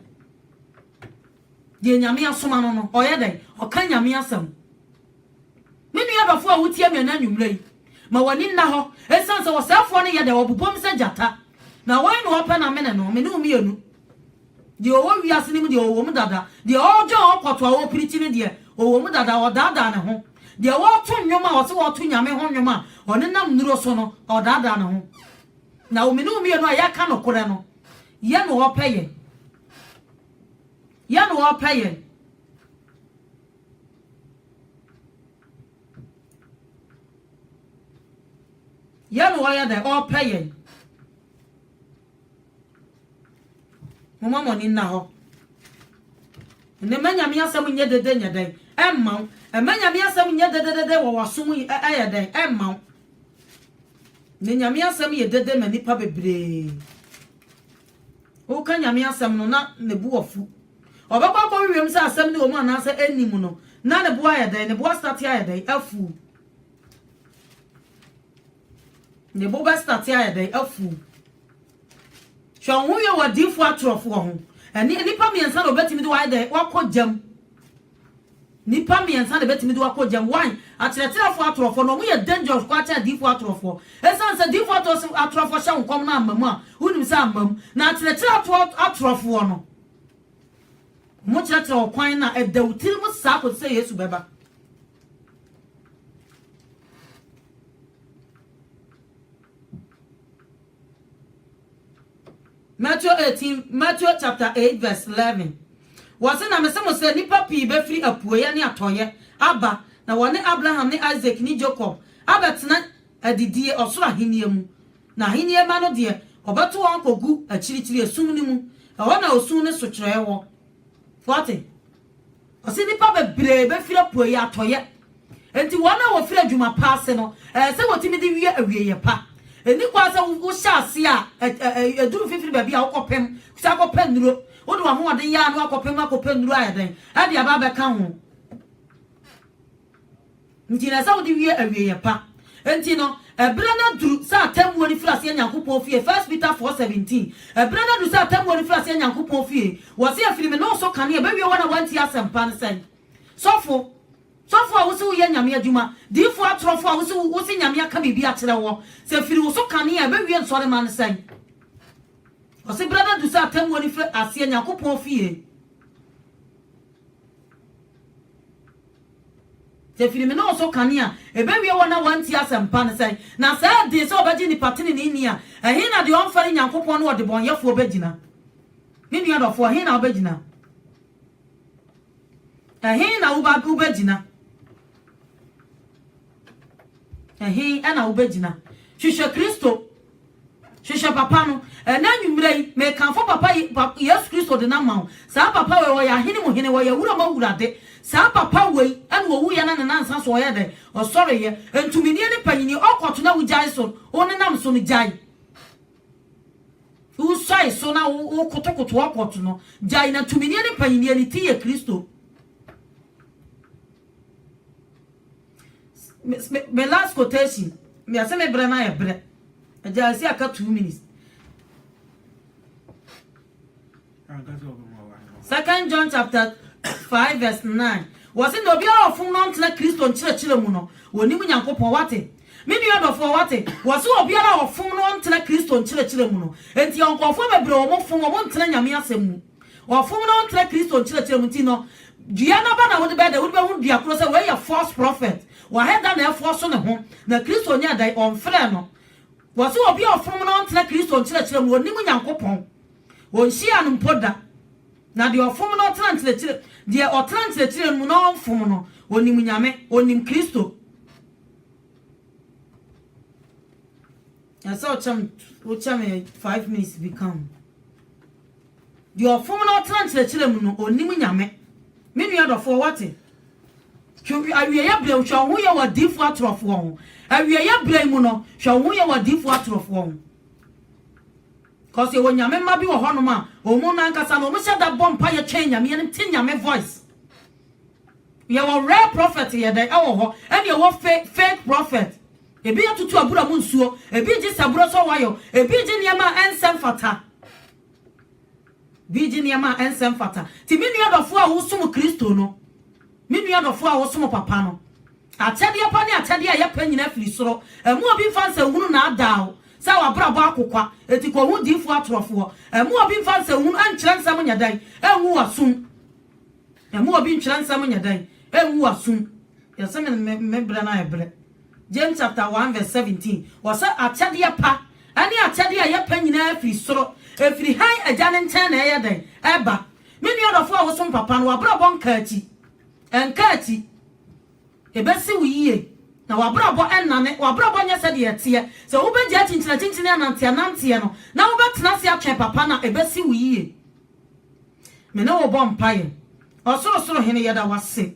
de nyame asoma no o ye dan o kan nyame asam mimi adofo a wutie me na nwumrei ma wani na ho esanse wo safo no ye de obubom se jata na wan no opa na me no me no mienu de owo wiase ni mu de owo mu dada de ojo okoto a opirichi ni de owo mu dada o dada ne ho de wo to nwoma o se wo to nyame ho nwoma o ne nam nuro so no o dada ne ho na o me no mienu a ya ka no kore no ye no opeye ye no opeye ye no wa ya de opeye mama moni na ho ne manya mi asem nye dede nya den emma manya mi asem nye dede wo wasom aye den emma ne nya mi asem ye dede ma nipa bebre o ka nya mi asem no na ne bu ofu obakwa kwa wiem se asem ne o mu anase enim no na ne bu aye den ne bu start aye den afu ne bu ba start aye den afu so wo ye wadifo atrofo ho eni nipa miensa no betimi de wa de wakojam nipa miensa de betimi de wakojam wan akyerɛkyerɛfo atrofo no mo ye dangerous kwa cha difo atrofo esanse difo atrofo sha nkom na amamu a unim se amam na akyerɛkyerɛ atrofo no mo kyerɛkyerɛ okwan na edawutir mo sa ko se Yesu beba Matthew chapter 8:11. Was na me se mo se nipa pi be firi apuoye ne atoye aba na wone Abraham ne Isaac ne Jacob abetena adidie osoro ahenie mu na ahenie ma no de obeto won kogu akirikyiri esum ne mu na osum ne so kyerɛ wo 40 osi nipa be bre be firi apuoye atoye enti wona wo firi adwuma paase no se wotimi de wie awieye pa eni kwa sa wo hyase a eduru fifiri ba bia wo kopem sa kopem nuro wo do ho ode ya no akopem nuro ayaden ade aba be ka ho nti na sa wo de wie awieye pa enti no ebra na duru sa tamu ni frase Nyankopɔn fie 1 Peter 4:17 ebra na duru sa tamu ni frase Nyankopɔn fie wo se afiri me no so kane e ba wie wona wanti asempa ne sen sofo a wo se wo ye nyame adwuma difo atrofo a wo se nyame aka bibi akyerɛ wo se firi wo so kane a ba wie nsɔre ma ne sen o se brada du sa tamu ni frase ase Nyankopɔn fie se firi me no so kane a e ba wie wona wanti asempa ne sen na sa de se obaji ni patene ni a ehe na de onfare Nyankopɔn no de bonyefo obagina ni adofo ehe na obagina ehe na ubagina ana obegina hwehwe Kristo hwehwe papa no na nwumrei me kanfo papa Yesu Kristo de na ma sa papa we wo ya hene mo hene wo ya wura ma wurade sa papa we ana wo wu ya na nansa so ye de o sorry ye entumini ne panyini okoto na wujai so one nam so no jai usai so na wo kotokoto okoto no jai na tumini ne panyini ni ti ye Kristo. Me last quotation me ase me bre na ye bre aja si aka 2 minutes. 2 John chapter 5 verse 9 was in obi ofun no ntena Kristo nchire mu no woni mu Nyankopon wate me ni odofo wate was obi ara ofun no ntena Kristo nchire mu no enti onkofo bebre o mo fun o ntena nyame asem ofun no ntena Kristo nchire mu ti no dua na ba na wode be hu dua kro se we ya false prophet wa heda na force ne ho na Kristo nya dai on frɛ no was obi ofun no ntena Kristo nchire mu woni mu Nyankopon won hia no mpoda na de ofum no translate de o translate mu no ofum no onim nyame onim Kristo asa o cham 5 minutes become de ofum no translate mu no onim nyame me nua dofo wate awie ya bre hwa ho ye wadifu atrofo ho awie ya bre mu no hwa ho ye wadifu atrofo ho cause you nyame ma bi wo hono ma o mu na nkasa no mo shada bompa ye twen nyame ye tin nyame voice ye wo rare prophet ye dey e wo ho e ye wo fake prophet e bi atutu abura mu nsuo e bi ji saburo so wayo e bi ji niam ensem fata bi ji niam ensem fata ti mi nua dofo a wo sum Kristo no mi nua dofo a wo sum papa no atade pa ne atade a ye pa nyina firi soro e mu obi fansa hunu na adao sa wa brabo akokwa eti ko hu difu atrofo mu obi mfansa hu ankyerɛ nsam nyadan enwu wasum mu obi nkyerɛ nsam nyadan enwu wasum yɛsɛ me bra na ebre James chapter 1 verse 17 wasa atade pa ani atade a yɛpa nyina afiri soro efiri han agya ne nkyɛn na ɛyɛ dan eba me nuadɔfo a wosum papa no wa brabo nkaati ebesi wiye na wabrabo enane wabrabo nya se de yete se wo be gya chinchina anante no na wo betena se atwe papa na ebesi wiye me na wo bom paye osoro hene yeda wase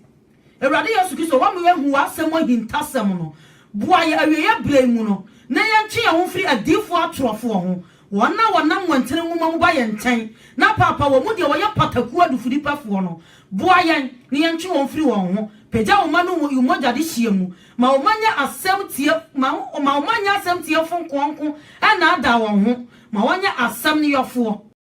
Ewurade Yesu Kristo wa me hu asem ohintasem no boaye awiye brai mu no na yentwe ye ho firi adifo atrofo ho wona mwantere nwuma mu ba ye nkyɛn na papa wo mu de wo ye pataku adufuri pafo no boaye ne yentwe wo firi wo ho peja wo ma no wo mogya de hie mu ma wo manya asem tie ma wo manya asem tie fon konko ana ada wo ho ma wonya asem ne yofo